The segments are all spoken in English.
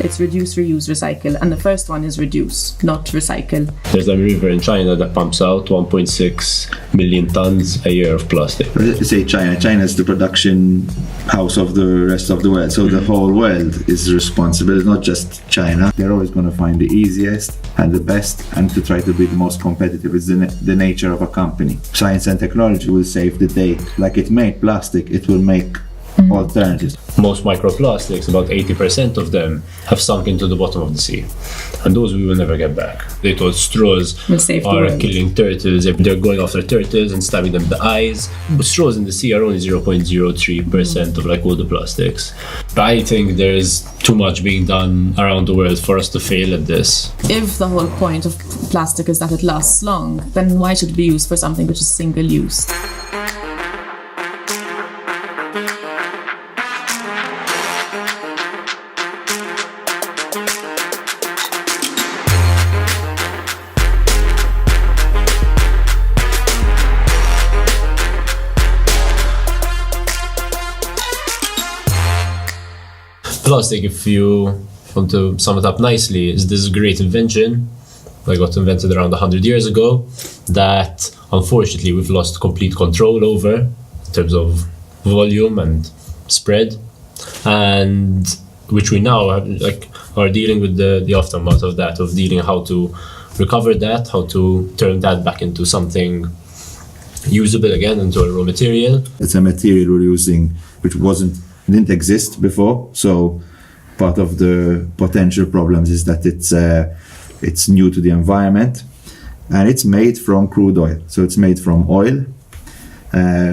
It's reduce, reuse, recycle. And the first one is reduce, not recycle. There's a river in China that pumps out 1.6 million tons a year of plastic. Let's say China. China is the production house of the rest of the world. So the whole world is responsible, not just China. They're always going to find the easiest and the best and to try to be the most competitive. It's the nature of a company. Science and technology will save the day. Like it made plastic, it will make alternatives. Most microplastics, about 80% of them, have sunk into the bottom of the sea. And those we will never get back. They thought straws are killing turtles. They're going after turtles and stabbing them in the eyes. But straws in the sea are only 0.03% of like all the plastics. But I think there is too much being done around the world for us to fail at this. If the whole point of plastic is that it lasts long, then why should it be used for something which is single use? Plastic, if you want to sum it up nicely, is this great invention that got invented around 100 years ago that unfortunately we've lost complete control over in terms of volume and spread, and which we now are dealing with the aftermath of that, of dealing how to recover that, how to turn that back into something usable again, into a raw material. It's a material we're using which didn't exist before, so part of the potential problems is that it's new to the environment, and it's made from crude oil. So it's made from oil,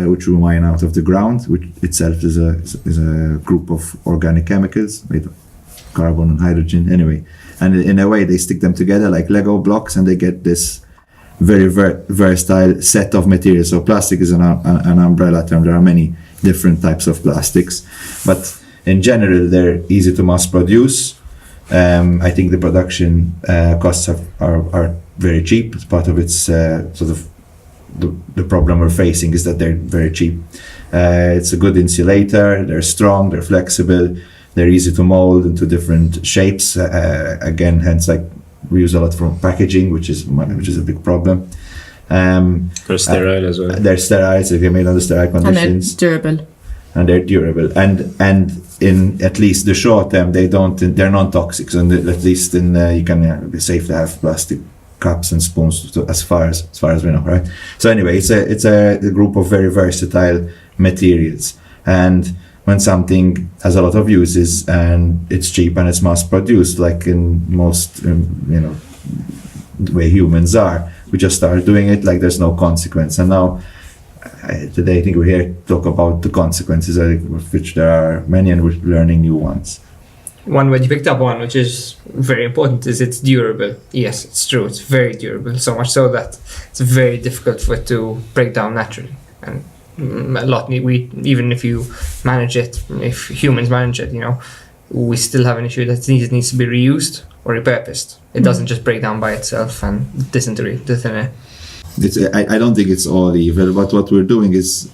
which we mine out of the ground, which itself is a group of organic chemicals made of carbon and hydrogen. Anyway, and in a way they stick them together like Lego blocks, and they get this very versatile set of materials. So plastic is an umbrella term. There are many different types of plastics, but in general they're easy to mass produce. I think the production costs are very cheap. It's part of its sort of the problem we're facing is that they're very cheap. It's a good insulator, they're strong, they're flexible, they're easy to mold into different shapes. Again, hence like we use a lot from packaging, which is a big problem. They're sterile as well. They're sterile, so they're made under sterile conditions. And they're durable. And in at least the short term, they're non-toxic. So at least you can be safe to have plastic cups and spoons as far as we know, right? So anyway, it's a group of very versatile materials. And when something has a lot of uses and it's cheap and it's mass produced, like in most the way humans are, we just start doing it like there's no consequence. And now today I think we're here to talk about the consequences, of which there are many, and we're learning new ones. One word you picked up on, which is very important, is it's durable. Yes, it's true, it's very durable, so much so that it's very difficult for it to break down naturally. And a lot, even if you manage it, if humans manage it, we still have an issue that it needs to be reused or repurposed. It doesn't just break down by itself and disintegrate to thin air. I don't think it's all evil, but what we're doing is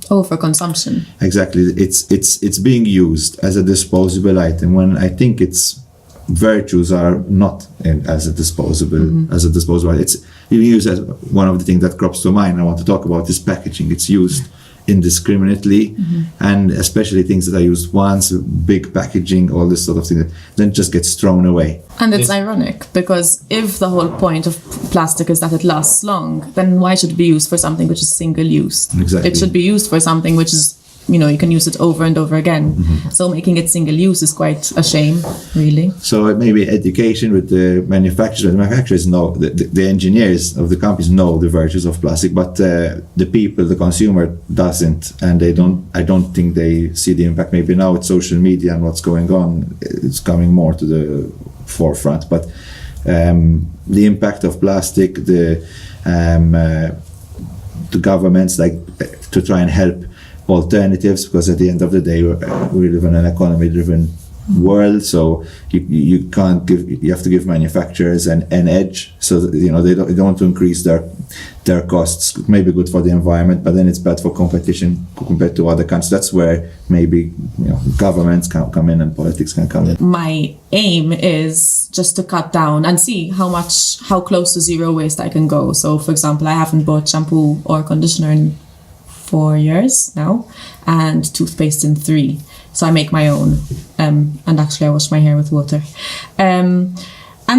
for consumption. Exactly, it's being used as a disposable item, when I think its virtues are not as a disposable item. It's being used as one of the things that crops to mind. I want to talk about is packaging. It's used indiscriminately, and especially things that are used once, big packaging, all this sort of thing, that then just gets thrown away. And it's ironic, because if the whole point of plastic is that it lasts long, then why should it be used for something which is single use? Exactly. It should be used for something which is, you can use it over and over again. So making it single use is quite a shame, really. So maybe education with the manufacturers. The manufacturers know, the engineers of the companies know the virtues of plastic, but the people, the consumer doesn't, and I don't think they see the impact. Maybe now with social media and what's going on, it's coming more to the forefront. But the impact of plastic, the governments to try and help alternatives, because at the end of the day we live in an economy driven world, so you can't give, you have to give manufacturers an edge, so that, you know, they don't want to increase their costs. It may be good for the environment, but then it's bad for competition compared to other countries. That's where maybe, you know, governments can come in and politics can come in. My aim is just to cut down and see how close to zero waste I can go. So for example, I haven't bought shampoo or conditioner in 4 years now, and toothpaste in 3. So I make my own, and actually I wash my hair with water. And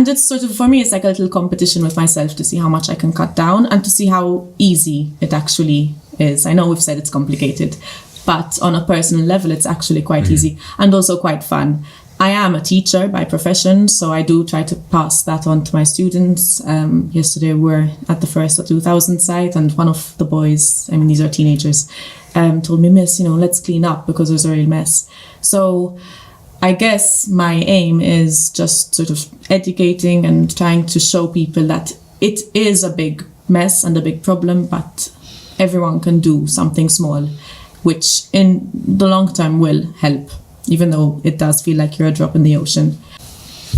it's sort of, for me, it's like a little competition with myself to see how much I can cut down and to see how easy it actually is. I know we've said it's complicated, but on a personal level, it's actually quite easy and also quite fun. I am a teacher by profession, so I do try to pass that on to my students. Yesterday we were at the First 2000 site, and one of the boys, I mean, these are teenagers, told me, "Miss, you know, let's clean up because there's a real mess." So I guess my aim is just sort of educating and trying to show people that it is a big mess and a big problem, but everyone can do something small, which in the long term will help, even though it does feel like you're a drop in the ocean.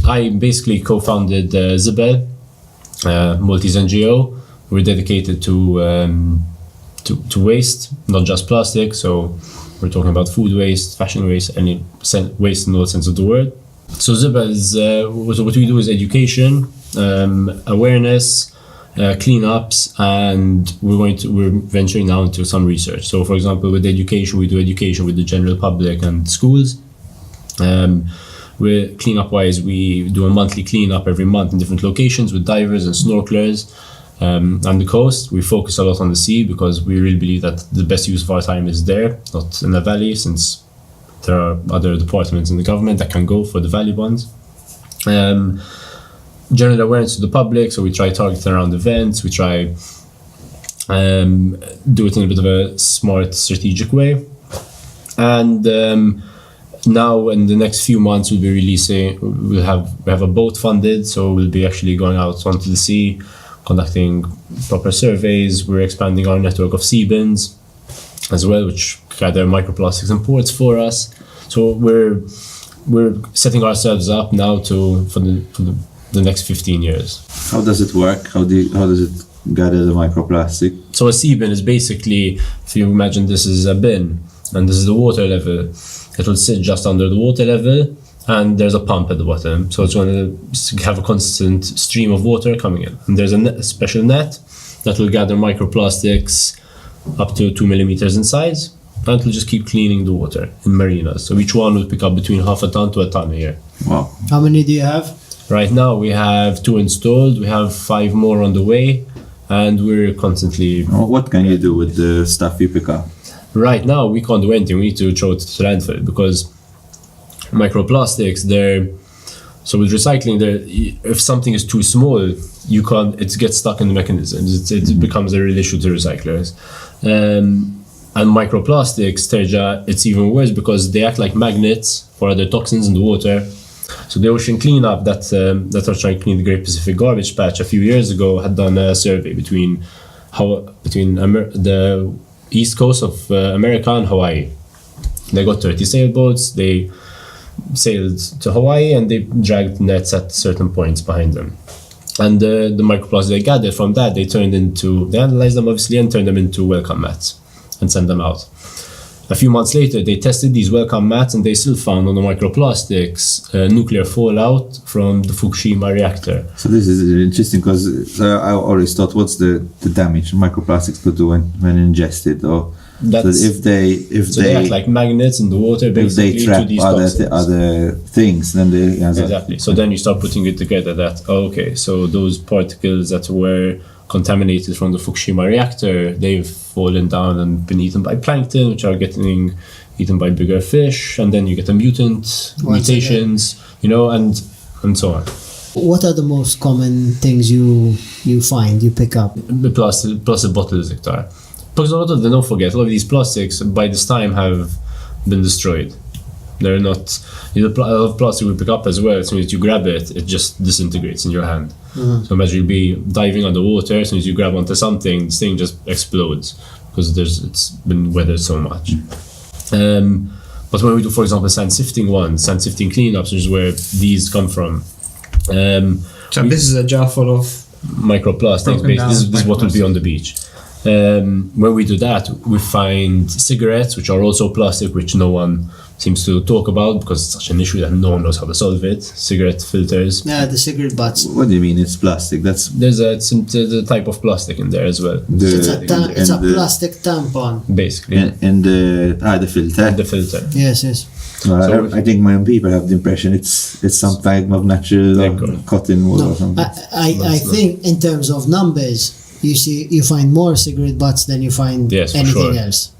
I basically co-founded Zibel, Maltese NGO. We're dedicated to waste, not just plastic. So we're talking about food waste, fashion waste, any waste in all sense of the word. So Zibel is what we do is education, awareness, cleanups, and we're venturing now into some research. So for example, with education, we do education with the general public and schools. We're cleanup wise, we do a monthly cleanup every month in different locations with divers and snorkelers. On the coast, we focus a lot on the sea because we really believe that the best use of our time is there, not in the valley, since there are other departments in the government that can go for the valley ones. General awareness to the public, so we try targeting around events, we try do it in a bit of a smart, strategic way. And now in the next few months we'll be releasing, we have a boat funded, so we'll be actually going out onto the sea, conducting proper surveys. We're expanding our network of sea bins as well, which gather microplastics and ports for us. So we're setting ourselves up now for the next 15 years. How does it work? How does it gather the microplastic? So a sea bin is basically, if you imagine this is a bin and this is the water level, it will sit just under the water level, and there's a pump at the bottom, so it's going to have a constant stream of water coming in. And there's a special net that will gather microplastics up to 2 millimeters in size, and it will just keep cleaning the water in marinas. So each one will pick up between half a ton to a ton a year. Wow. How many do you have? Right now we have 2 installed, we have 5 more on the way, and we're constantly... What can you do with the stuff you pick up? Right now we can't do anything, we need to throw it to landfill, because microplastics, so with recycling, if something is too small, it gets stuck in the mechanisms. It becomes a real issue to recyclers. And microplastics, Terja, it's even worse because they act like magnets for other toxins in the water. So the ocean cleanup that are trying to clean the Great Pacific Garbage Patch a few years ago had done a survey between the east coast of America and Hawaii. They got 30 sailboats, they sailed to Hawaii, and they dragged nets at certain points behind them. And the microplastics they gathered from that, they analyzed them obviously and turned them into welcome mats and sent them out. A few months later, they tested these welcome mats, and they still found on the microplastics nuclear fallout from the Fukushima reactor. So this is interesting because I always thought, what's the damage microplastics could do when ingested, or so if they act like magnets in the water, basically, if they trap to these other things, then they exactly. So then you start putting it together that so those particles that were contaminated from the Fukushima reactor, they've fallen down and been eaten by plankton, which are getting eaten by bigger fish, and then you get mutations, and so on. What are the most common things you pick up? The plastic bottles, Hector. Because a lot of them, don't forget, a lot of these plastics by this time have been destroyed. They're not, a lot of plastic we pick up as well, as soon as you grab it, it just disintegrates in your hand. Mm-hmm. So imagine you'll be diving underwater, as soon as you grab onto something, this thing just explodes because it's been weathered so much. But But when we do, for example, sand sifting cleanups, which is where these come from. So this is a jar full of microplastics. Broken Basically, down this is what would be on the beach. When we do that, we find cigarettes, which are also plastic, which no one seems to talk about because it's such an issue that no one knows how to solve it. Cigarette filters. Yeah, the cigarette butts. What do you mean it's plastic? That's There's a type of plastic in there as well. It's a plastic tampon. Basically, and the filter. the filter. Yes. So I think many people have the impression it's some type of natural cotton wool No, or something. I think in terms of numbers, you find more cigarette butts than you find Yes, for anything sure. else.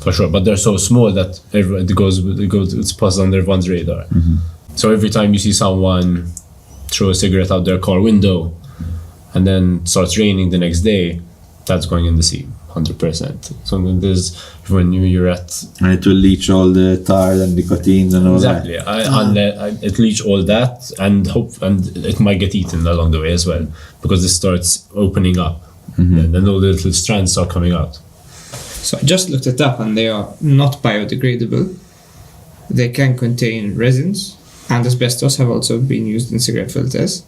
For sure, but they're so small that it's passed under everyone's radar. So every time you see someone throw a cigarette out their car window, and then it starts raining the next day, that's going in the sea, 100%. So there's when you're at And it will leach all the tar and nicotines and all that. exactly, it leach all that, and it might get eaten along the way as well because it starts opening up, and then all the little strands start coming out. So I just looked it up and they are not biodegradable. They can contain resins, and asbestos have also been used in cigarette filters.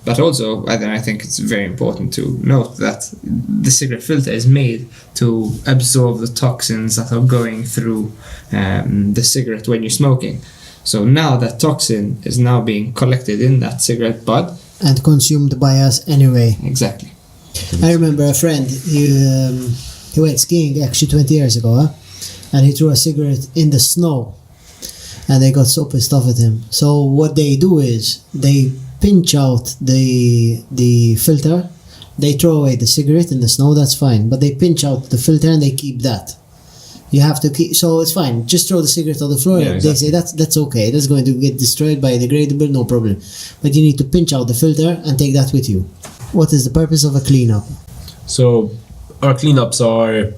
But also, I think it's very important to note that the cigarette filter is made to absorb the toxins that are going through the cigarette when you're smoking. So now that toxin is now being collected in that cigarette butt. And consumed by us anyway. Exactly. I remember a friend, he went skiing actually 20 years ago, and he threw a cigarette in the snow, and they got so pissed off at him. So what they do is they pinch out the filter, they throw away the cigarette in the snow, that's fine, but they pinch out the filter and they keep that. You have to keep, so it's fine, just throw the cigarette on the floor. Yeah, exactly. They say that's okay, that's going to get destroyed by degradable, no problem, but you need to pinch out the filter and take that with you. What is the purpose of a cleanup? So our cleanups are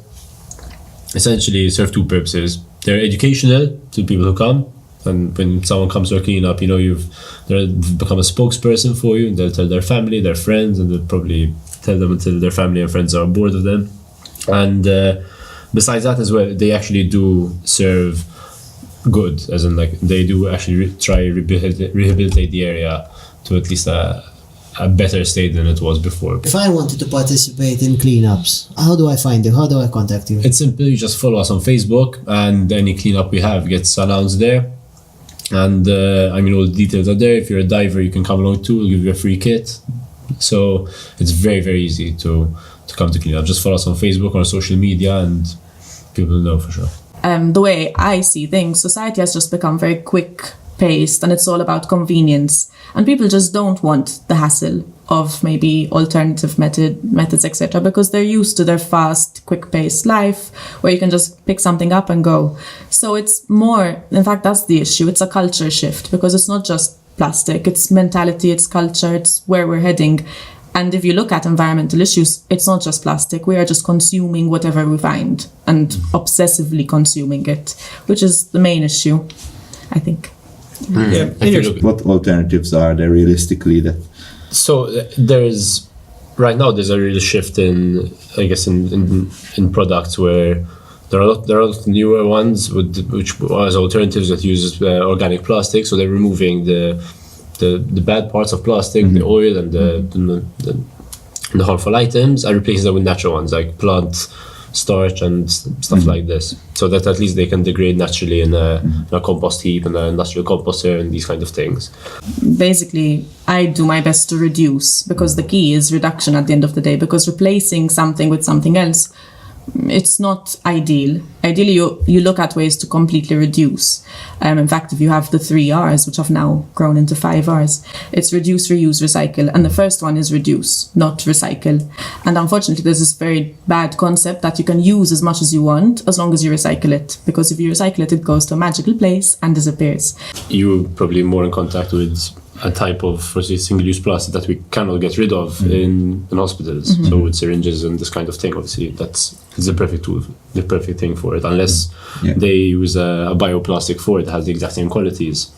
essentially serve two purposes. They're educational to people who come, and when someone comes to a cleanup, you've become a spokesperson for you. They'll tell their family, their friends, and they'll probably tell them until their family and friends are bored of them. And besides that as well, they actually do serve good, as in like they do actually try rehabilitate the area to at least a better state than it was before. If I wanted to participate in cleanups, how do I find you? How do I contact you? It's simple, you just follow us on Facebook, and any cleanup we have gets announced there. And all the details are there. If you're a diver, you can come along too, we'll give you a free kit. So it's very, very easy to come to cleanup. Just follow us on Facebook or social media, and people will know for sure. The way I see things, society has just become very quick-paced, and it's all about convenience. And people just don't want the hassle of maybe alternative methods, etc., because they're used to their fast, quick-paced life where you can just pick something up and go. So it's more, in fact, that's the issue. It's a culture shift, because it's not just plastic, it's mentality, it's culture, it's where we're heading. And if you look at environmental issues, it's not just plastic. We are just consuming whatever we find and obsessively consuming it, which is the main issue, I think. What alternatives are there realistically that? So there's a real shift in, I guess, in products where there are a lot newer ones which as alternatives that uses organic plastic. So they're removing the bad parts of plastic, the oil and the harmful items, and replacing them with natural ones like plant starch and stuff like this, so that at least they can degrade naturally in a compost heap and a industrial composter and these kind of things. Basically, I do my best to reduce, because the key is reduction at the end of the day, because replacing something with something else, it's not ideal. Ideally, you look at ways to completely reduce. In fact, if you have the 3 R's, which have now grown into 5 R's, it's reduce, reuse, recycle. And the first one is reduce, not recycle. And unfortunately, there's this very bad concept that you can use as much as you want as long as you recycle it. Because if you recycle it, it goes to a magical place and disappears. You're probably more in contact with a type of, firstly, single-use plastic that we cannot get rid of in hospitals. So with syringes and this kind of thing, obviously, it's the perfect tool, the perfect thing for it. Unless they use a bioplastic for it that has the exact same qualities,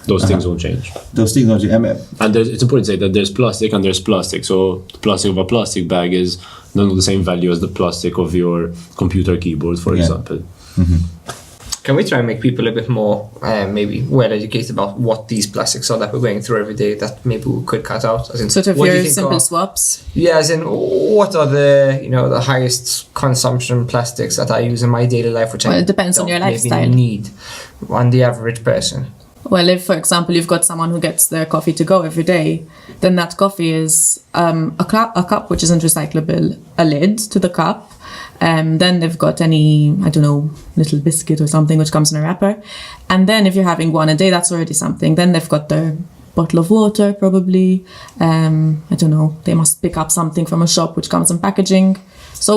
those things won't change. Those things don't change. And it's important to say that there's plastic and there's plastic. So the plastic of a plastic bag is not the same value as the plastic of your computer keyboard, for example. can we try and make people a bit more maybe well educated about what these plastics are that we're going through every day that maybe we could cut out? As in, Sort of what do you your think simple swaps. Yeah, as in, what are the the highest consumption plastics that I use in my daily life, which Well, it depends on don't your maybe lifestyle. need on the average person? Well, if, for example, you've got someone who gets their coffee to go every day, then that coffee is a cup which isn't recyclable, a lid to the cup, then they've got any, I don't know, little biscuit or something which comes in a wrapper. And then if you're having one a day, that's already something. Then they've got their bottle of water, probably. I don't know, they must pick up something from a shop which comes in packaging. So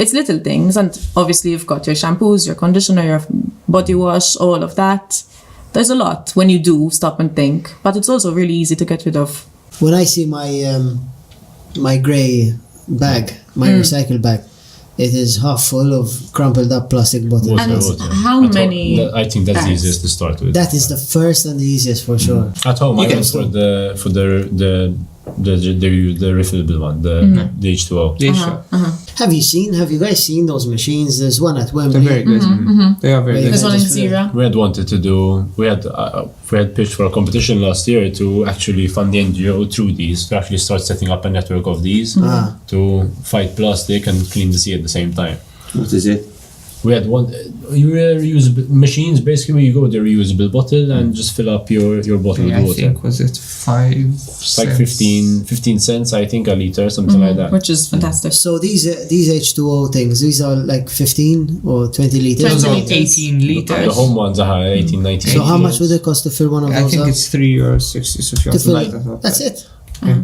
it's little things. And obviously you've got your shampoos, your conditioner, your body wash, all of that. There's a lot when you do stop and think, but it's also really easy to get rid of. When I see my my grey bag, my recycle bag, it is half full of crumpled up plastic bottles. Water. How many I think that's the bags? easiest to start with. That is the first and the easiest for sure. At home, You I can went still- for the refillable one, the H2O. Have you guys seen those machines? There's one at They're Wembley. very good. They are very Very good. There's one in just- Zira. We had wanted to do. We had pitched for a competition last year to actually fund the NGO through these, to actually start setting up a network of these to fight plastic and clean the sea at the same time. What is it? We had one reusable machines. Basically, where you go with a reusable bottle and just fill up your bottle I with water. think, was it 5 It's like 15 cents, I think, a liter, something like that. Which is fantastic. So these H2O things, these are like 15 or 20 liters. Those 20 are liters. 18 liters. The home ones are 18, 19. So how much would it cost to fill one of I those think up? it's €3.60. So if you To have fill like it? that. That's it. Yeah.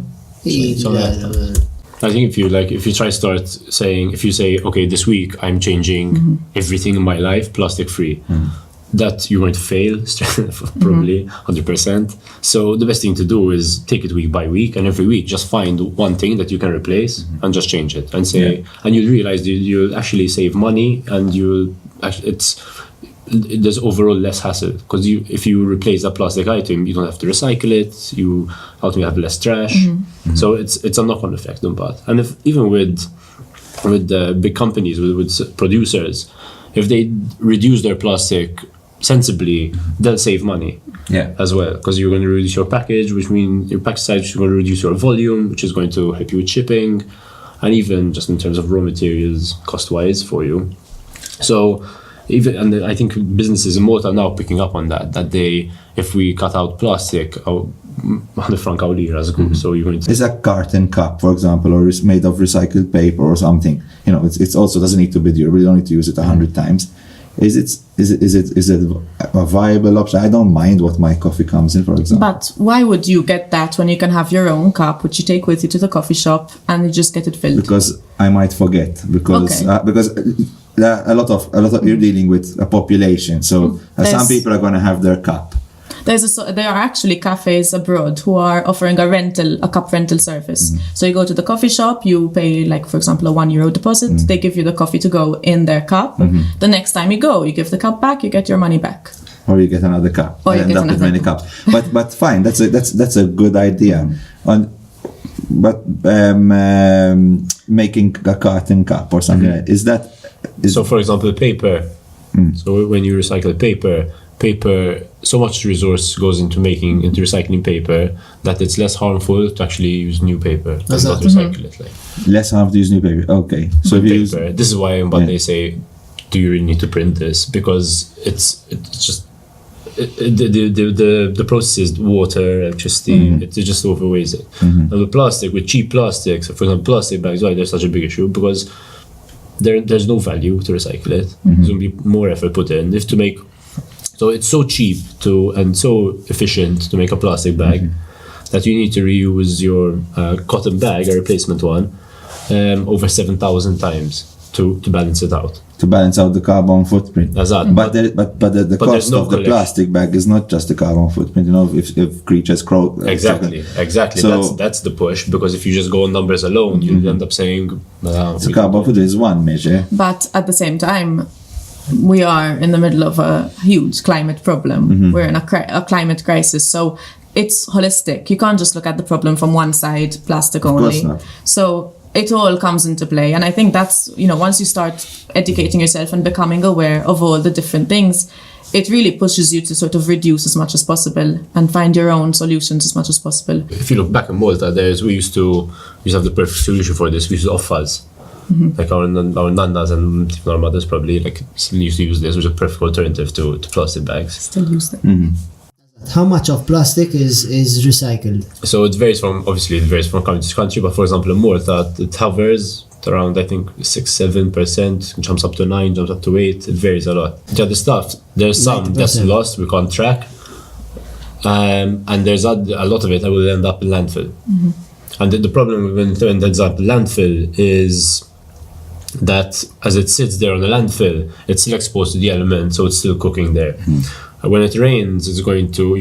So I think if you try start saying, if you say, okay, this week I'm changing everything in my life plastic free, that you're going to fail probably 100%. So the best thing to do is take it week by week, and every week just find one thing that you can replace and just change it and say, and you'll realize you'll actually save money, and there's overall less hassle, because if you replace a plastic item, you don't have to recycle it, you ultimately have less trash. So it's a knock-on effect on that. And even with the big companies, with producers, if they reduce their plastic sensibly, they'll save money as well, because you're going to reduce your package, which means your package size is going to reduce your volume, which is going to help you with shipping, and even just in terms of raw materials cost-wise for you. So and I think businesses in Malta are now picking up on that if we cut out plastic, the franc as good. So you're going to Is a carton cup, for example, or is made of recycled paper or something? It's also doesn't need to be durable. You don't need to use it 100 times. Is it a viable option? I don't mind what my coffee comes in, for example. But why would you get that when you can have your own cup, which you take with you to the coffee shop and you just get it filled? Because I might forget. Because Okay. a lot of you're dealing with a population, so some There's- people are going to have their cup. There are actually cafes abroad who are offering a cup rental service. So you go to the coffee shop, you pay, like, for example, a €1 deposit. They give you the coffee to go in their cup. The next time you go, you give the cup back, you get your money back. Or you get another cup. Or you I end get up with another many cup. cups. But fine. That's a good idea. Making a carton cup or something like that, So, for example, paper. So when you recycle paper, so much resource goes into recycling paper that it's less harmful to actually use new paper than That's not that. recycle it. Like less harm to use new paper. Okay. So if you use paper. This is why they say, do you really need to print this? Because it's just the process is water, electricity. It just overweighs it. And with plastic, with cheap plastics, for example, plastic bags, why there's such a big issue? Because there's no value to recycle it. There's going to be more effort put in so it's so cheap and so efficient to make a plastic bag that you need to reuse your cotton bag, a replacement one, over 7,000 times to balance it out. to balance out the carbon footprint. That's that. But the But there's cost no of the collection. plastic bag is not just the carbon footprint. If creatures grow Exactly. So- That's the push, because if you just go on numbers alone, you'll end up saying, So carbon footprint is one measure. But at the same time, we are in the middle of a huge climate problem. We're in a climate crisis. So it's holistic. You can't just look at the problem from one side, plastic course only. not. So it all comes into play. And I think that's, once you start educating yourself and becoming aware of all the different things, it really pushes you to sort of reduce as much as possible and find your own solutions as much as possible. If you look back in Malta, we used to have the perfect solution for this. We used to offals. Like our nannas and our mothers probably still used to use this, which is a perfect alternative to plastic bags. Still use them. How much of plastic is recycled? So it varies from country to country, but for example in Malta it hovers around, I think, 6-7%, jumps up to 9, jumps up to 8. It varies a lot. The other stuff, there's some 90%. that's lost, we can't track, and there's a lot of it that will end up in landfill. And the problem when it ends up in landfill is that as it sits there on the landfill, it's still exposed to the element, so it's still cooking there. When it rains, it's going to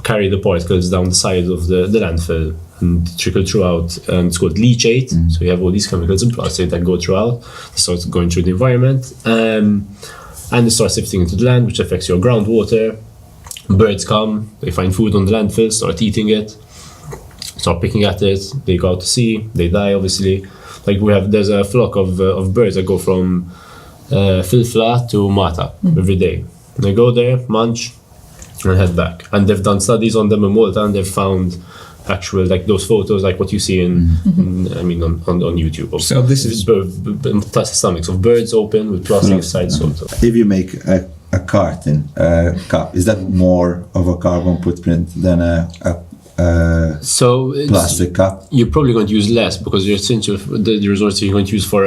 carry the particles down the side of the landfill and trickle throughout, and it's called leachate. So you have all these chemicals in plastic that go throughout, it starts going through the environment, and it starts sifting into the land, which affects your groundwater. Birds come, they find food on the landfill, start eating it, start picking at it, they go out to sea, they die obviously. There's a flock of birds that go from Filfla to Mata every day. They go there, munch, and head back. And they've done studies on them in Malta, and they've found actual those photos like what you see on YouTube. So this is plastic stomachs of birds open with plastic inside. If you make a carton cup, is that more of a carbon footprint than a plastic cup? You're probably going to use less because the resources you're going to use for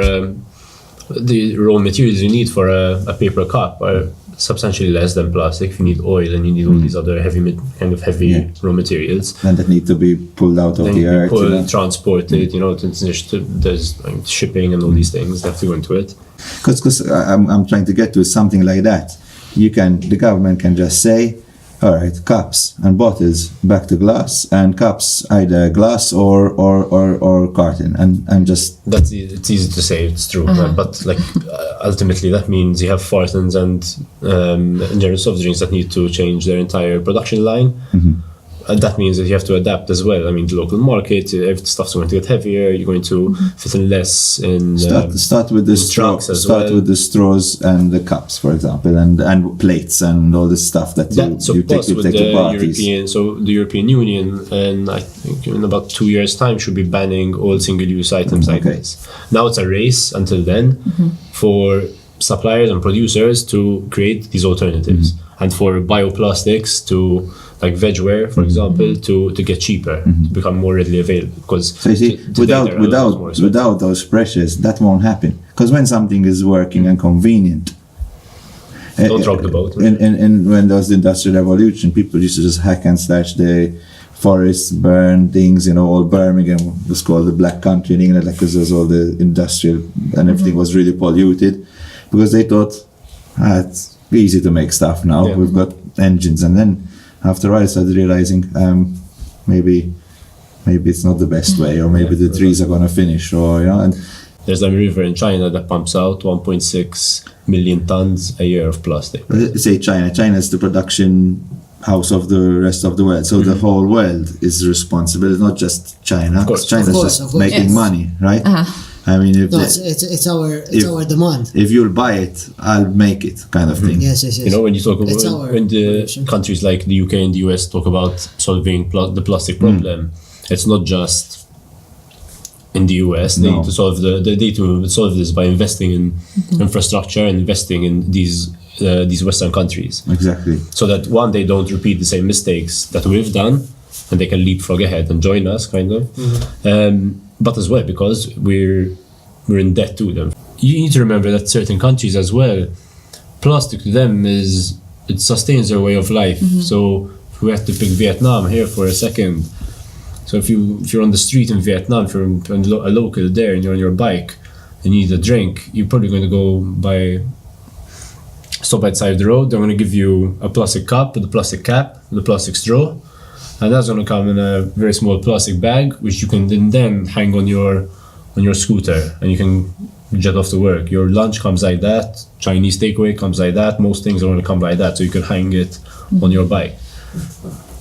the raw materials you need for a paper cup are substantially less than plastic. If you need oil and you need all these other heavy raw materials, then that need to be pulled out of the earth, transported, there's shipping and all these things that have to go into it. Because I'm trying to get to something like that. The government can just say, all right, cups and bottles back to glass, and cups either glass or carton, and just it's easy to say, it's true, but ultimately that means you have fartons and general soft drinks that need to change their entire production line. And that means that you have to adapt as well. I mean, the local market, if stuff's going to get heavier, you're going to fit in less in start with the straws. With the straws and the cups, for example, and plates and all this stuff that you take to parties. The European Union, and I think in about 2 years' time, should be banning all single-use items like this. Now it's a race until then for suppliers and producers to create these alternatives, and for bioplastics to, like vegware, for example, to get cheaper, to become more readily available. Because so you see, without those pressures, that won't happen. Because when something is working and convenient, don't rock the boat. And when there was the Industrial Revolution, people used to just hack and slash the forests, burn things. All Birmingham was called the Black Country in England, because there was all the industrial and everything was really polluted, because they thought, it's easy to make stuff now. We've got engines, and then after I started realizing maybe it's not the best way, or maybe the trees are going to finish, and there's a river in China that pumps out 1.6 million tons a year of plastic. Say China is the production house of the rest of the world, so the whole world is responsible. It's not just China. Of course. China's just making money, right? I mean, it's our demand. If you'll buy it, I'll make it, kind of thing. Yes. When you talk about when the countries like the UK and the US talk about solving the plastic problem, it's not just in the US. They need to solve this by investing in infrastructure and investing in these Western countries. Exactly. So that one, they don't repeat the same mistakes that we've done, and they can leapfrog ahead and join us, kind of. But as well, because we're in debt to them. You need to remember that certain countries as well, plastic to them it sustains their way of life. So if we have to pick Vietnam here for a second, so if you're on the street in Vietnam, if you're a local there and you're on your bike and you need a drink, you're probably going to go stop outside the road. They're going to give you a plastic cup with a plastic cap, with a plastic straw, and that's going to come in a very small plastic bag, which you can then hang on your scooter, and you can jet off to work. Your lunch comes like that, Chinese takeaway comes like that, most things are going to come like that, so you can hang it on your bike.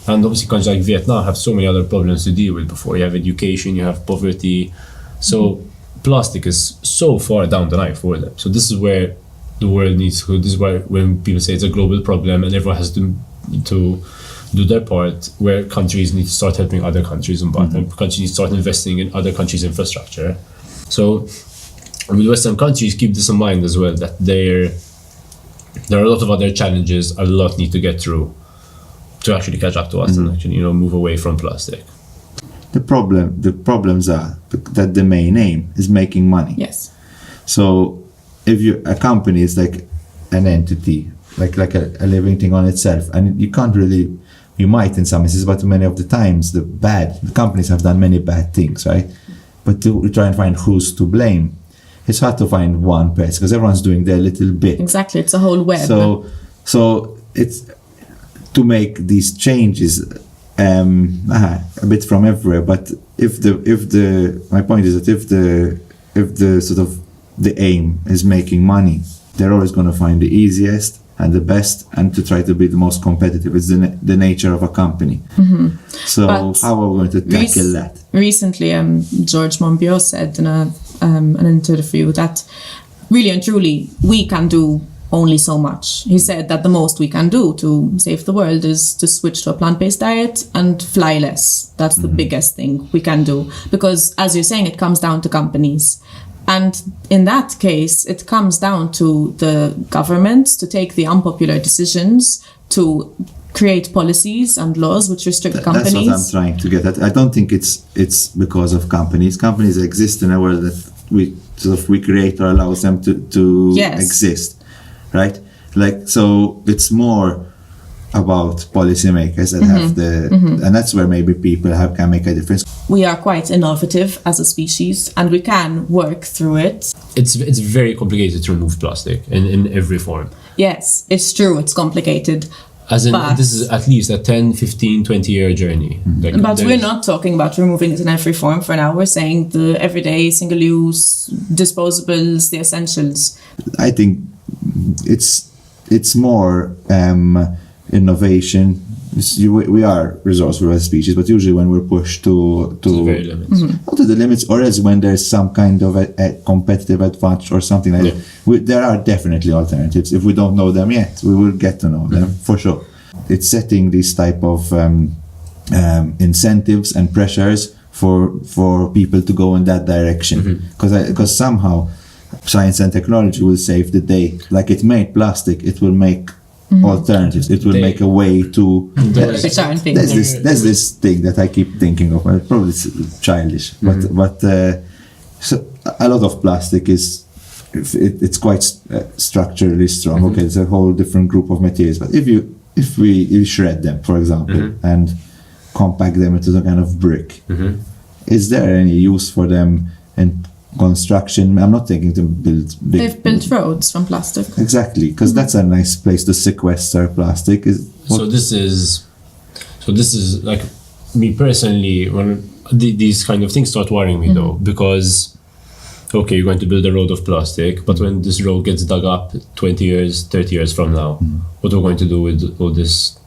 And obviously countries like Vietnam have so many other problems to deal with before. You have education, you have poverty. So plastic is so far down the line for them. So this is where the world needs to, this is why when people say it's a global problem and everyone has to do their part, where countries need to start helping other countries and countries need to start investing in other countries' infrastructure. So with Western countries, keep this in mind as well, that there are a lot of other challenges a lot need to get through to actually catch up to us and actually, move away from plastic. The problems are that the main aim is making money. Yes. So if a company is like an entity, like a living thing on itself, and you can't really, you might in some instances, but many of the times the companies have done many bad things, right? But to try and find who's to blame, it's hard to find one person because everyone's doing their little bit. Exactly, it's a whole web. So it's to make these changes a bit from everywhere. But my point is that if the sort of the aim is making money, they're always going to find the easiest and the best, and to try to be the most competitive. It's the nature of a company. So But how are we going to tackle that? Recently, George Monbiot said in an interview that really and truly we can do only so much. He said that the most we can do to save the world is to switch to a plant-based diet and fly less. That's the biggest thing we can do, because as you're saying, it comes down to companies. And in that case, it comes down to the governments to take the unpopular decisions to create policies and laws which restrict companies. That's what I'm trying to get at. I don't think it's because of companies. Companies exist in a world that we create or allows them to exist, right? Like, so it's more about policymakers that have and that's where maybe people can make a difference. We are quite innovative as a species and we can work through it. It's very complicated to remove plastic in every form. Yes, it's true, it's complicated. As in, this is at least a 10, 15, 20-year journey. But we're not talking about removing it in every form for now. We're saying the everyday, single-use, disposables, the essentials. I think it's more innovation. We are resourceful as a species, but usually when we're pushed to the very limits. Not to the limits, or as when there's some kind of a competitive advantage or something like that. There are definitely alternatives. If we don't know them yet, we will get to know them for sure. It's setting these type of incentives and pressures for people to go in that direction, because somehow science and technology will save the day. Like it made plastic, it will make alternatives. It will make a way to. There's this thing that I keep thinking of. Probably it's childish, but so a lot of plastic it's quite structurally strong. Okay, it's a whole different group of materials. But if we shred them, for example, and compact them into some kind of brick, is there any use for them in construction? I'm not thinking to build big. They've built roads from plastic. Exactly, because that's a nice place to sequester plastic. So this is like, me personally, when these kind of things start worrying me though, because okay, you're going to build a road of plastic, but when this road gets dug up 20 years, 30 years from now, what are we going to do with all this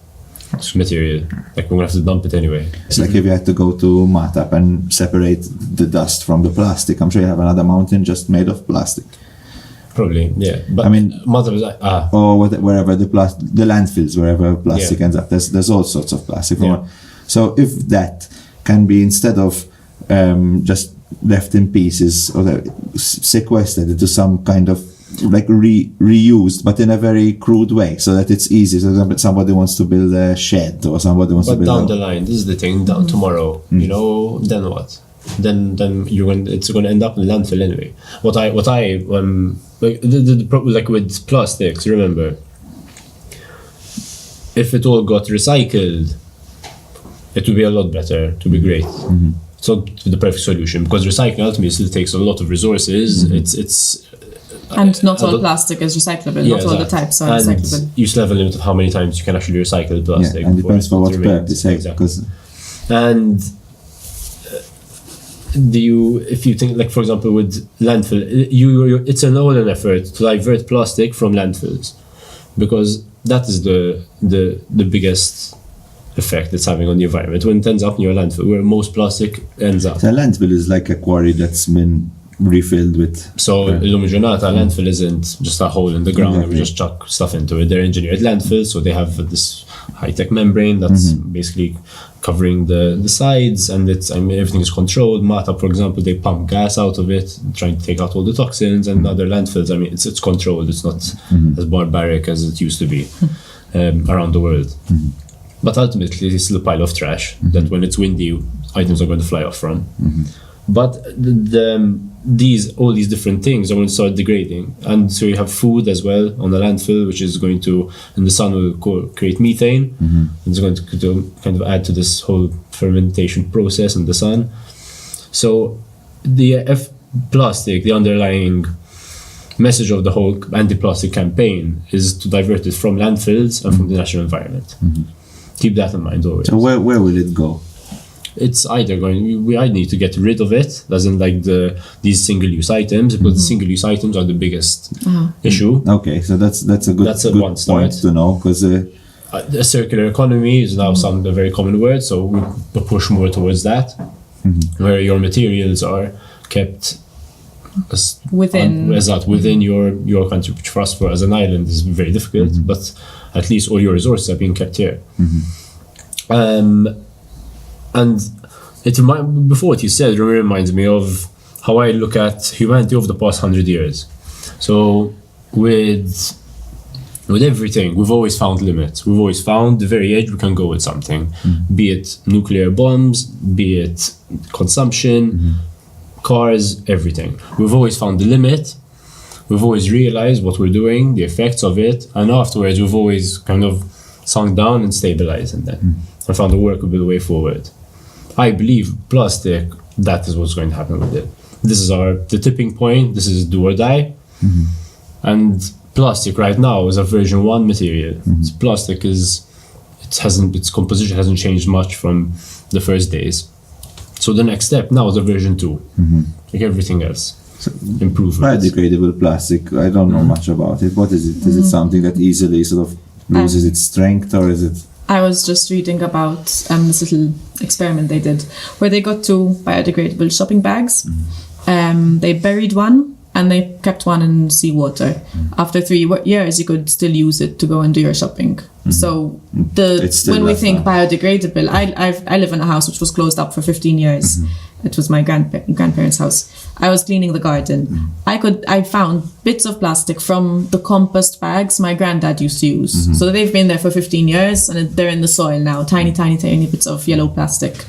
material? Like, we're going to have to dump it anyway. It's like if you had to go to Matap and separate the dust from the plastic. I'm sure you have another mountain just made of plastic. Probably, yeah. But I mean, Matap is or wherever the landfills, wherever plastic ends up, there's all sorts of plastic. So if that can be, instead of just left in pieces or sequestered into some kind of like reused, but in a very crude way, so that it's easy. So somebody wants to build a shed, or somebody wants to build. But down the line, this is the thing. Tomorrow, then what? Then it's going to end up in landfill anyway. What I like the problem, like with plastics. Remember, if it all got recycled, it would be a lot better. To be great. It's not the perfect solution, because recycling ultimately still takes a lot of resources. It's and not all plastic is recyclable. Not all the types are recyclable. You still have a limit of how many times you can actually recycle plastic. And depends for what purpose. Exactly. And if you think, like, for example, with landfill, it's an all-in effort to divert plastic from landfills, because that is the biggest effect it's having on the environment when it ends up in your landfill, where most plastic ends up. So a landfill is like a quarry that's been refilled with. So l-lum ġurnata landfill isn't just a hole in the ground and we just chuck stuff into it. They're engineered landfills, so they have this high-tech membrane that's basically covering the sides, and everything is controlled. Mata, for example, they pump gas out of it, trying to take out all the toxins, and other landfills, it's controlled. It's not as barbaric as it used to be around the world. But ultimately, it's still a pile of trash that when it's windy, items are going to fly off from. But all these different things are going to start degrading, and so you have food as well on the landfill, which is going to, in the sun, will create methane, and it's going to kind of add to this whole fermentation process in the sun. So the plastic, the underlying message of the whole anti-plastic campaign is to divert it from landfills and from the natural environment. Keep that in mind always. So where will it go? It's either we either need to get rid of it, as in like these single-use items, because the single-use items are the biggest issue. Okay, so that's a good one start. point to know, because a circular economy is now a very common word, so we push more towards that, where your materials are kept within your country, which for us, as an island, is very difficult, but at least all your resources are being kept here. And before what you said, it reminds me of how I look at humanity over the past 100 years. So with everything, we've always found limits. We've always found the very edge we can go with something, be it nuclear bombs, be it consumption, cars, everything. We've always found the limit. We've always realized what we're doing, the effects of it, and afterwards we've always kind of sunk down and stabilized and then and found a workable way forward. I believe plastic, that is what's going to happen with it. This is the tipping point, this is do or die. And plastic right now is a version 1 material. Plastic its composition hasn't changed much from the first days. So the next step now is a version 2, like everything else. Improvements. Biodegradable plastic, I don't know much about it. What is it? Is it something that easily sort of loses its strength, or is it? I was just reading about this little experiment they did where they got 2 biodegradable shopping bags. They buried one and they kept one in seawater. After 3 years, you could still use it to go and do your shopping. So when we think biodegradable, I live in a house which was closed up for 15 years. It was my grandparents' house. I was cleaning the garden. I found bits of plastic from the compost bags my granddad used to use. So they've been there for 15 years and they're in the soil now. Tiny bits of yellow plastic.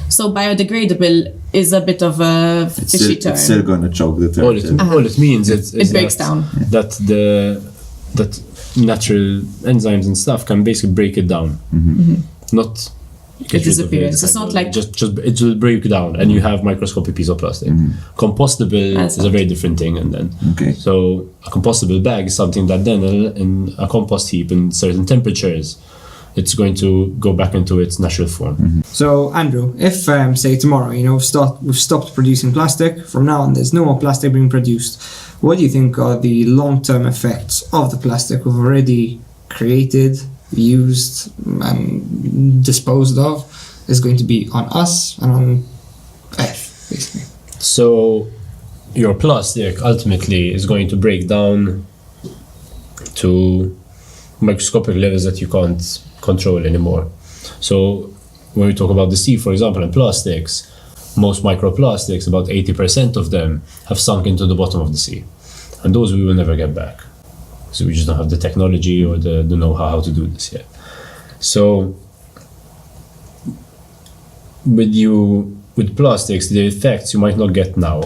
So biodegradable is a bit of a fishy term. It's still going to choke the term. All it means is it breaks down. That natural enzymes and stuff can basically break it down. Not it disappears. It's not like just it will break down and you have microscopic piece of plastic. Compostable is a very different thing, and then so a compostable bag is something that then in a compost heap in certain temperatures it's going to go back into its natural form. So Andrew, if say tomorrow, we've stopped producing plastic, from now on there's no more plastic being produced, what do you think are the long-term effects of the plastic we've already created, used and disposed of is going to be on us and on Earth, basically? So your plastic ultimately is going to break down to microscopic levels that you can't control anymore. So when we talk about the sea, for example, and plastics, most microplastics, about 80% of them have sunk into the bottom of the sea, and those we will never get back. So we just don't have the technology or the know-how to do this yet. So with plastics, the effects you might not get now.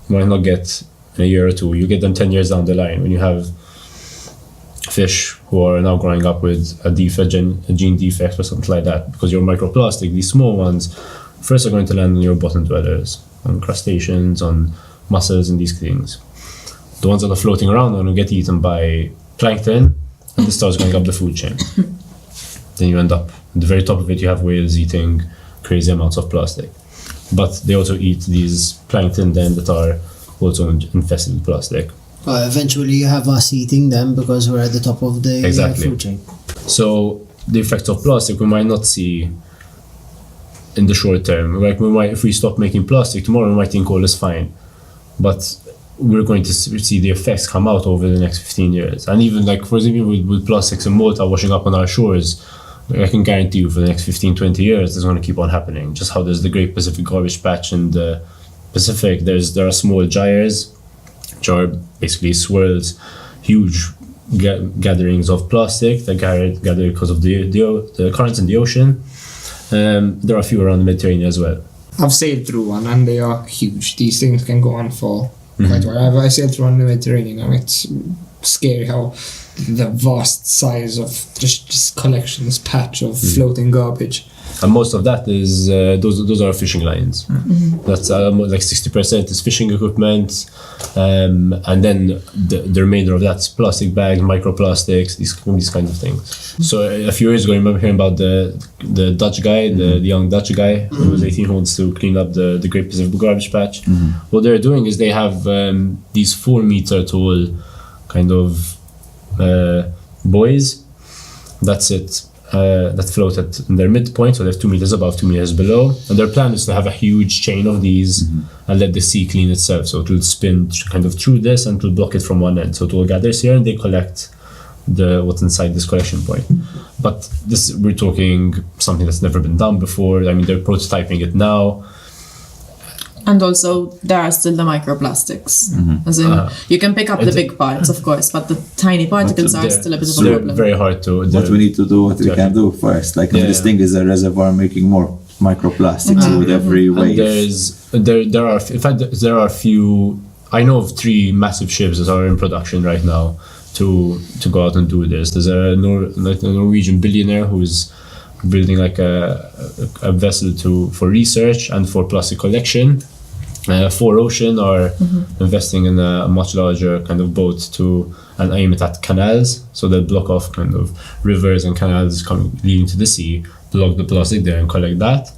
You might not get in a year or 2. You get them 10 years down the line when you have fish who are now growing up with a gene defect or something like that. Because your microplastic, these small ones, first are going to land on your bottom dwellers, on crustaceans, on mussels and these things. The ones that are floating around are going to get eaten by plankton, and this starts going up the food chain. Then you end up at the very top of it, you have whales eating crazy amounts of plastic. But they also eat these plankton then that are also infested with plastic. Eventually you have us eating them because we're at the top of the food chain. So the effects of plastic we might not see in the short term. Like if we stop making plastic tomorrow, we might think all is fine, but we're going to see the effects come out over the next 15 years. And even like, for example, with plastics and Malta washing up on our shores, I can guarantee you for the next 15-20 years it's going to keep on happening. Just how there's the Great Pacific Garbage Patch in the Pacific, there are small gyres, which are basically swirls, huge gatherings of plastic that gather because of the currents in the ocean. There are a few around the Mediterranean as well. I've sailed through one and they are huge. These things can go on for quite a while. I sailed through one in the Mediterranean and it's scary how the vast size of just collections, patch of floating garbage. And most of that is those are fishing lines. That's like 60% is fishing equipment, and then the remainder of that's plastic bags, microplastics, these kinds of things. So a few years ago, I remember hearing about the Dutch guy, the young Dutch guy who was 18, who wants to clean up the Great Pacific Garbage Patch. What they're doing is they have these 4-meter tall kind of buoys. That's it. That float at their midpoint, so they're 2 meters above, 2 meters below. And their plan is to have a huge chain of these and let the sea clean itself. So it will spin kind of through this and it will block it from one end. So it all gathers here and they collect what's inside this collection point. But this, we're talking something that's never been done before. I mean, they're prototyping it now. And also, there are still the microplastics. As in, you can pick up the big parts, of course, but the tiny particles are still a bit of a problem. Very hard to... What we need to do, what we can do first. Like, if this thing is a reservoir making more microplastics with every wave. There are, in fact, there are a few... I know of 3 massive ships that are in production right now to go out and do this. There's a Norwegian billionaire who's building like a vessel for research and for plastic collection. 4 Ocean are investing in a much larger kind of boat and aim it at canals, so they'll block off kind of rivers and canals leading to the sea, block the plastic there and collect that.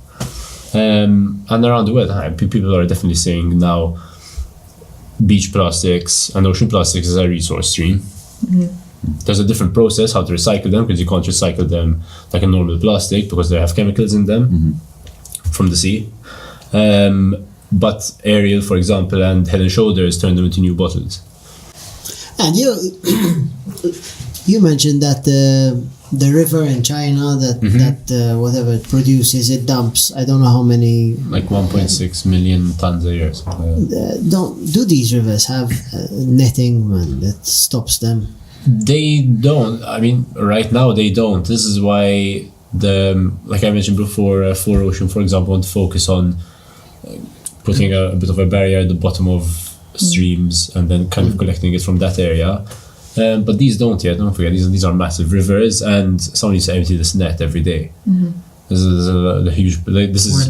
And around the world, people are definitely saying now beach plastics and ocean plastics is a resource stream. There's a different process how to recycle them, because you can't recycle them like a normal plastic because they have chemicals in them from the sea. But Ariel, for example, and Head & Shoulders turn them into new bottles. And you mentioned that the river in China that whatever it produces, it dumps. I don't know how many. Like 1.6 million tons a year. Do these rivers have netting that stops them? They don't. I mean, right now they don't. This is why like I mentioned before, 4 Ocean, for example, want to focus on putting a bit of a barrier at the bottom of streams and then kind of collecting it from that area. But these don't yet. Don't forget, these are massive rivers, and someone needs to empty this net every day. This is a huge. This is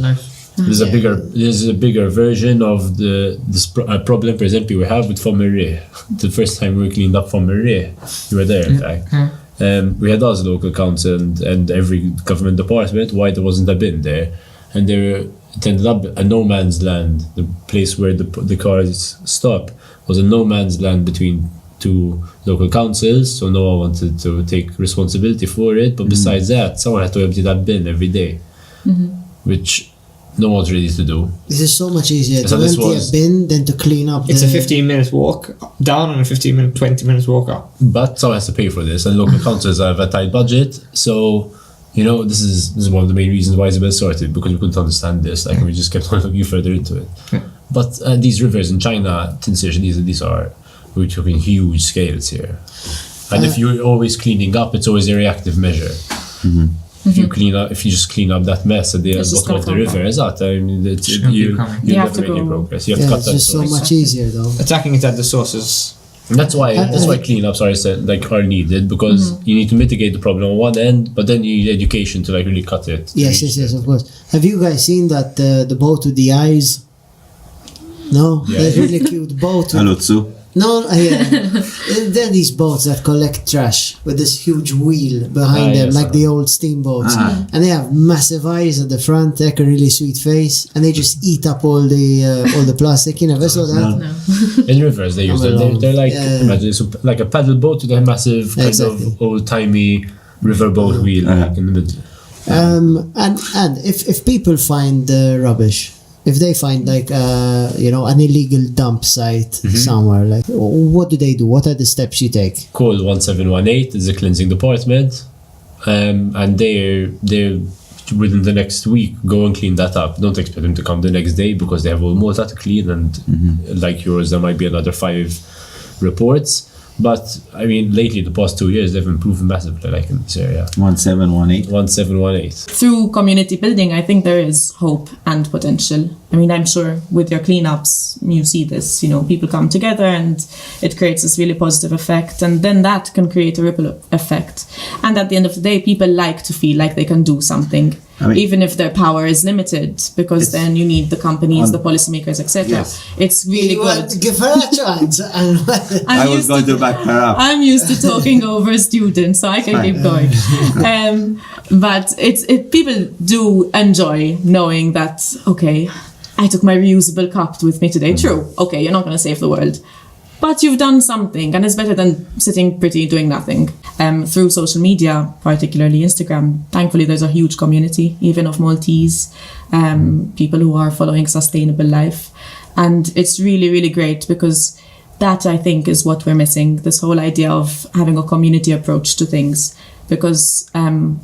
a bigger version of this problem, for example, we have with Fomeré. The first time we cleaned up Fomeré, you were there, in fact. We had us, local council, and every government department, why there wasn't a bin there. And it ended up a no man's land. The place where the cars stop was a no man's land between 2 local councils, so no one wanted to take responsibility for it. But besides that, someone had to empty that bin every day, which no one's ready to do. This is so much easier to empty a bin than to clean up. It's a 15-minute walk down and a 20 minutes walk up. But someone has to pay for this, and local councils have a tight budget. So, this is one of the main reasons why Isabel started, because we couldn't understand this. Like, we just kept on looking further into it. But these rivers in China, these are, we're talking huge scales here. And if you're always cleaning up, it's always a reactive measure. If you just clean up that mess at the bottom of the river, you have to make any progress. You have to cut it's that just source. so much easier though. Attacking it at the sources. And that's why cleanups are needed, because you need to mitigate the problem on one end, but then you need education to really cut it. Yes, of course. Have you guys seen that the boat with the eyes? No, that really cute boat. Alotsu. No, yeah. There are these boats that collect trash with this huge wheel behind them, like the old steamboats. And they have massive eyes at the front, like a really sweet face, and they just eat up all the plastic. You never saw that? No. In rivers, they use them. They're like, imagine it's like a paddle boat with a massive kind of old-timey riverboat wheel like, in the middle. And if people find rubbish, if they find like an illegal dump site somewhere, like what do they do? What are the steps you take? Call 1718 is the cleansing department, and they're within the next week go and clean that up. Don't expect them to come the next day because they have all Malta to clean, and like yours there might be another 5 reports. But I mean, lately, the past 2 years, they've improved massively, like in this area. 1718. 1718. Through community building, I think there is hope and potential. I mean, I'm sure with your cleanups, you see this, people come together and it creates this really positive effect. And then that can create a ripple effect. And at the end of the day, people like to feel like they can do something. Even if their power is limited, because then you need the companies, the policymakers, etc. Yes. It's really good. Give her a chance. I was going to back her up. I'm used to talking over students, so I can keep going. But people do enjoy knowing that, okay, I took my reusable cup with me today. True. Okay, you're not going to save the world, but you've done something, and it's better than sitting pretty doing nothing. Through social media, particularly Instagram, thankfully there's a huge community, even of Maltese people who are following sustainable life. And it's really, really great, because that, I think, is what we're missing, this whole idea of having a community approach to things, because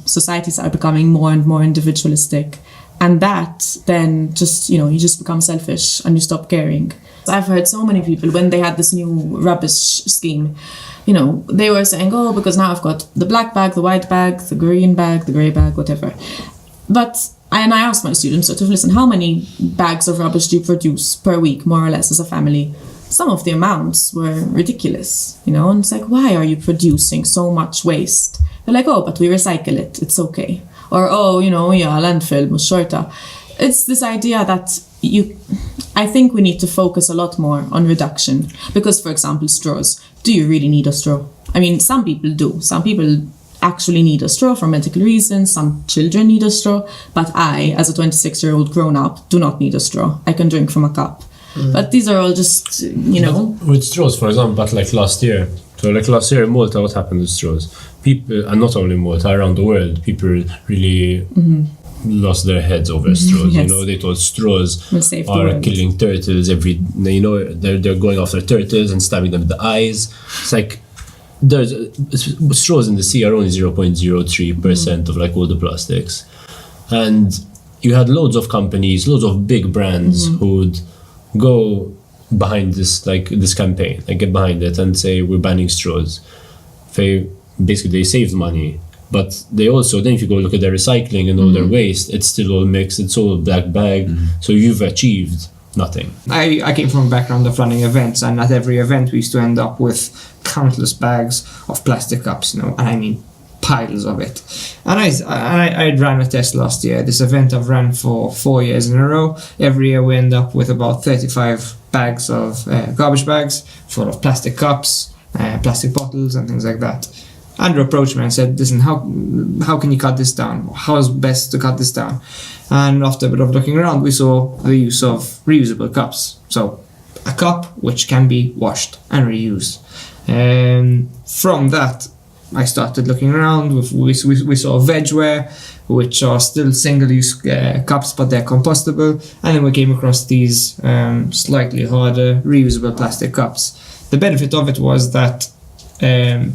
societies are becoming more and more individualistic. And that then just, you just become selfish and you stop caring. I've heard so many people when they had this new rubbish scheme, they were saying, oh, because now I've got the black bag, the white bag, the green bag, the grey bag, whatever. And I asked my students sort of, listen, how many bags of rubbish do you produce per week, more or less, as a family? Some of the amounts were ridiculous, and it's like, why are you producing so much waste? They're like, oh, but we recycle it, it's okay. Or, landfill was shorter. It's this idea that I think we need to focus a lot more on reduction. Because, for example, straws. Do you really need a straw? I mean, some people do. Some people actually need a straw for medical reasons. Some children need a straw. But I, as a 26-year-old grown-up, do not need a straw. I can drink from a cup. But these are all just, With straws, for example, but like last year. So like last year in Malta, what happened with straws? People, and not only Malta, around the world, people really lost their heads over straws. Yes. They thought straws save the are world. killing turtles they're going after turtles and stabbing them in the eyes. It's like straws in the sea are only 0.03% of like all the plastics. And you had loads of companies, loads of big brands who would go behind this campaign, like get behind it and say we're banning straws. They saved money, but they also, then if you go look at their recycling and all their waste, it's still all mixed, it's all black bag, so you've achieved nothing. I came from a background of running events, and at every event we used to end up with countless bags of plastic cups, and I mean piles of it. And I ran a test last year. This event I've ran for 4 years in a row. Every year we end up with about 35 bags of garbage bags full of plastic cups, plastic bottles and things like that. Andrew approached me and said, listen, how can you cut this down? How is best to cut this down? And after a bit of looking around, we saw the use of reusable cups. So a cup which can be washed and reused. From that, I started looking around. We saw vegware, which are still single-use cups, but they're compostable. And then we came across these slightly harder reusable plastic cups. The benefit of it was that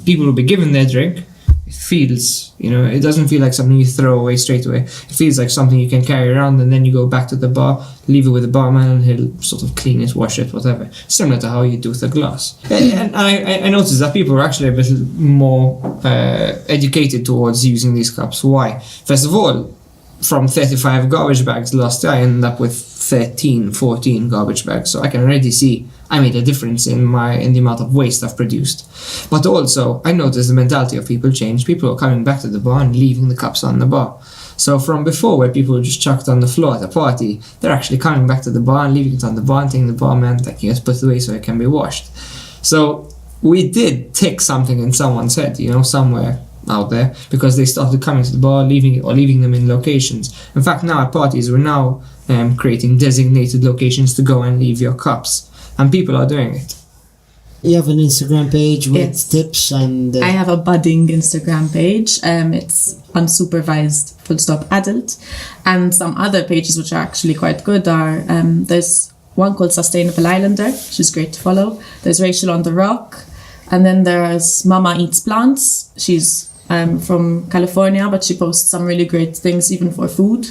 people will be given their drink. It feels, it doesn't feel like something you throw away straight away. It feels like something you can carry around, and then you go back to the bar, leave it with the barman, and he'll sort of clean it, wash it, whatever. Similar to how you do with a glass. And I noticed that people are actually a bit more educated towards using these cups. Why? First of all, from 35 garbage bags last year, I ended up with 14 garbage bags. So I can already see I made a difference in the amount of waste I've produced. But also, I noticed the mentality of people changed. People are coming back to the bar and leaving the cups on the bar. So from before, where people were just chucked on the floor at a party, they're actually coming back to the bar and leaving it on the bar and telling the barman that you have to put it away so it can be washed. So we did tick something in someone's head, somewhere out there, because they started coming to the bar, leaving them in locations. In fact, now at parties, we're now creating designated locations to go and leave your cups. And people are doing it. You have an Instagram page with Yes. tips and I have a budding Instagram page. It's unsupervised adult, and some other pages which are actually quite good are there's one called Sustainable Islander, which is great to follow. There's Rachel on the Rock, and then there's Mama Eats Plants. She's from California, but she posts some really great things even for food,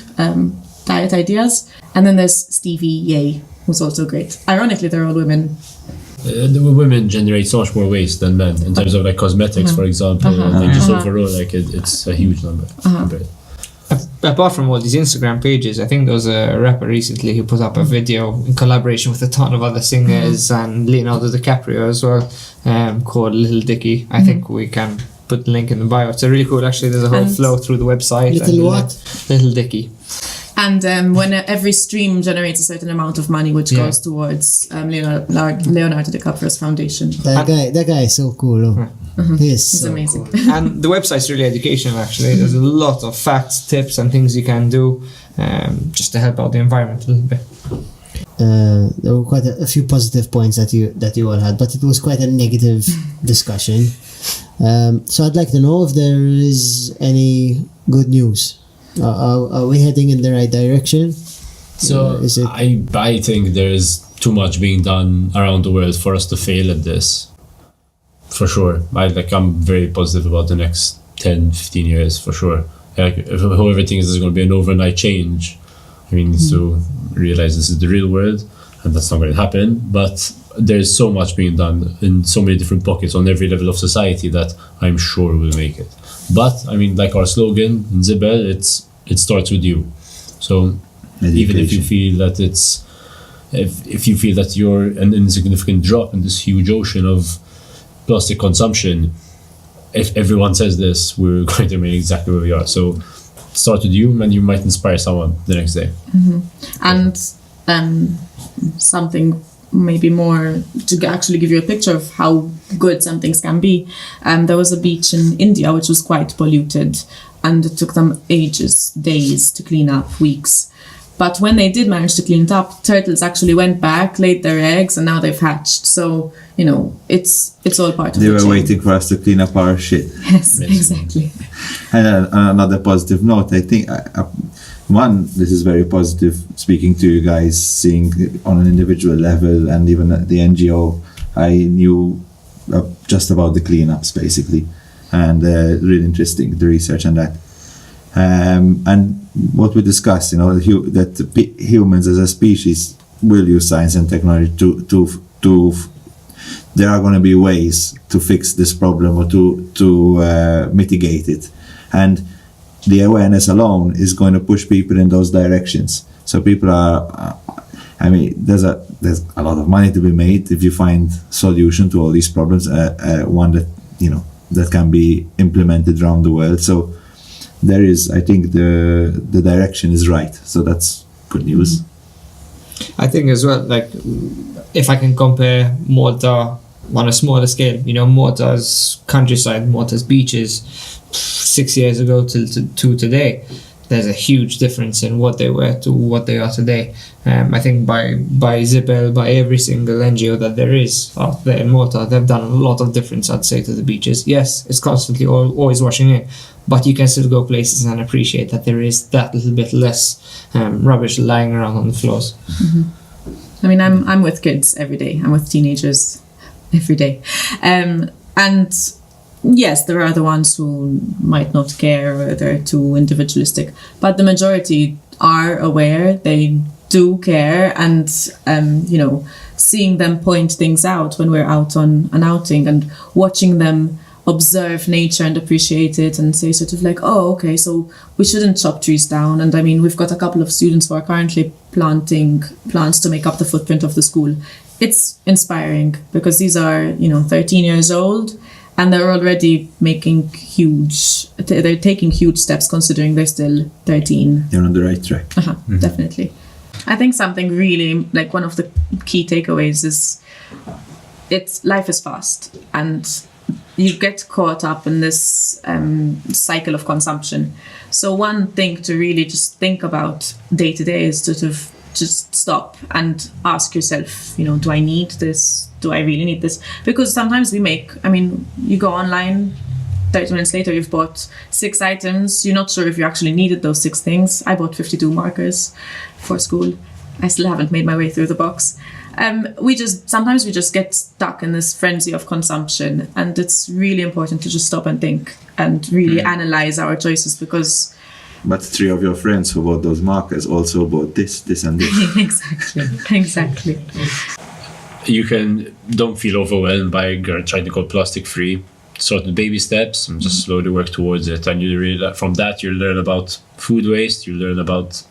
diet ideas. And then there's Stevie Yay, who's also great. Ironically, they're all women. The women generate so much more waste than men in terms of like cosmetics, for example, and just overall, like it's a huge number. Apart from all these Instagram pages, I think there was a rapper recently who put up a video in collaboration with a ton of other singers and Leonardo DiCaprio as well, called Little Dicky. I think we can put the link in the bio. It's a really cool, actually. There's a whole flow through the website. Little what? Little Dicky. And when every stream generates a certain amount of money, which goes towards Leonardo DiCaprio's foundation. That guy is so cool. He's He's so amazing. cool. And the website's really educational, actually. There's a lot of facts, tips, and things you can do just to help out the environment a little bit. There were quite a few positive points that you all had, but it was quite a negative discussion. So I'd like to know if there is any good news. Are we heading in the right direction? So I think there's too much being done around the world for us to fail at this. For sure. I'm very positive about the next 10, 15 years, for sure. Whoever thinks there's going to be an overnight change, needs to realize this is the real world, and that's not going to happen. But there's so much being done in so many different pockets on every level of society that I'm sure we'll make it. But like our slogan in Zibel, it starts with you. So even if you feel that if you feel that you're an insignificant drop in this huge ocean of plastic consumption, if everyone says this, we're going to remain exactly where we are. So start with you, and you might inspire someone the next day. And something maybe more to actually give you a picture of how good some things can be. There was a beach in India which was quite polluted, and it took them ages, days to clean up, weeks. But when they did manage to clean it up, turtles actually went back, laid their eggs, and now they've hatched. So, it's all part of They the were chain. waiting for us to clean up our shit. Yes, exactly. And on another positive note, I think, this is very positive, speaking to you guys, seeing on an individual level, and even at the NGO, I knew just about the cleanups, basically. And really interesting, the research on that. And what we discussed, that humans as a species will use science and technology to there are going to be ways to fix this problem or to mitigate it, and the awareness alone is going to push people in those directions. So people are, there's a lot of money to be made if you find solution to all these problems, one that that can be implemented around the world. So there is, I think the direction is right. So that's good news. I think as well, if I can compare Malta on a smaller scale, Malta's countryside, Malta's beaches 6 years ago to today, there's a huge difference in what they were to what they are today. I think by Zibel, by every single NGO that there is out there in Malta, they've done a lot of difference, I'd say, to the beaches. Yes, it's constantly always washing in, but you can still go places and appreciate that there is that little bit less rubbish lying around on the floors. Mm-hmm. I'm with kids every day. I'm with teenagers every day. And yes, there are the ones who might not care, or they're too individualistic, but the majority are aware, they do care, and seeing them point things out when we're out on an outing and watching them observe nature and appreciate it and say sort of like, oh, okay, so we shouldn't chop trees down. And we've got a couple of students who are currently planting plants to make up the footprint of the school. It's inspiring because these are 13 years old, and they're already they're taking huge steps considering they're still 13. You're on the right track. Definitely. I think something really, one of the key takeaways is life is fast, and you get caught up in this cycle of consumption. So one thing to really just think about day to day is sort of just stop and ask yourself, do I need this? Do I really need this? Because sometimes you go online, 30 minutes later you've bought 6 items, you're not sure if you actually needed those 6 things. I bought 52 markers for school. I still haven't made my way through the box. Sometimes we just get stuck in this frenzy of consumption, and it's really important to just stop and think and really analyze our choices, because But 3 of your friends who bought those markers also bought this and this. exactly. You don't feel overwhelmed by trying to go plastic free. Start with baby steps and just slowly work towards it. And from that you learn about food waste, you learn about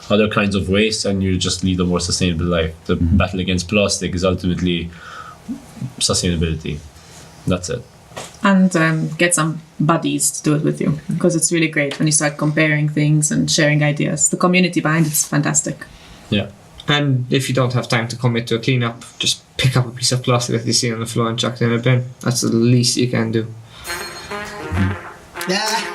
other kinds of waste, and you just lead a more sustainable life. The battle against plastic is ultimately sustainability. That's it. And get some buddies to do it with you, because it's really great when you start comparing things and sharing ideas. The community behind it's fantastic. Yeah. And if you don't have time to commit to a cleanup, just pick up a piece of plastic that you see on the floor and chuck it in a bin. That's the least you can do. Yeah.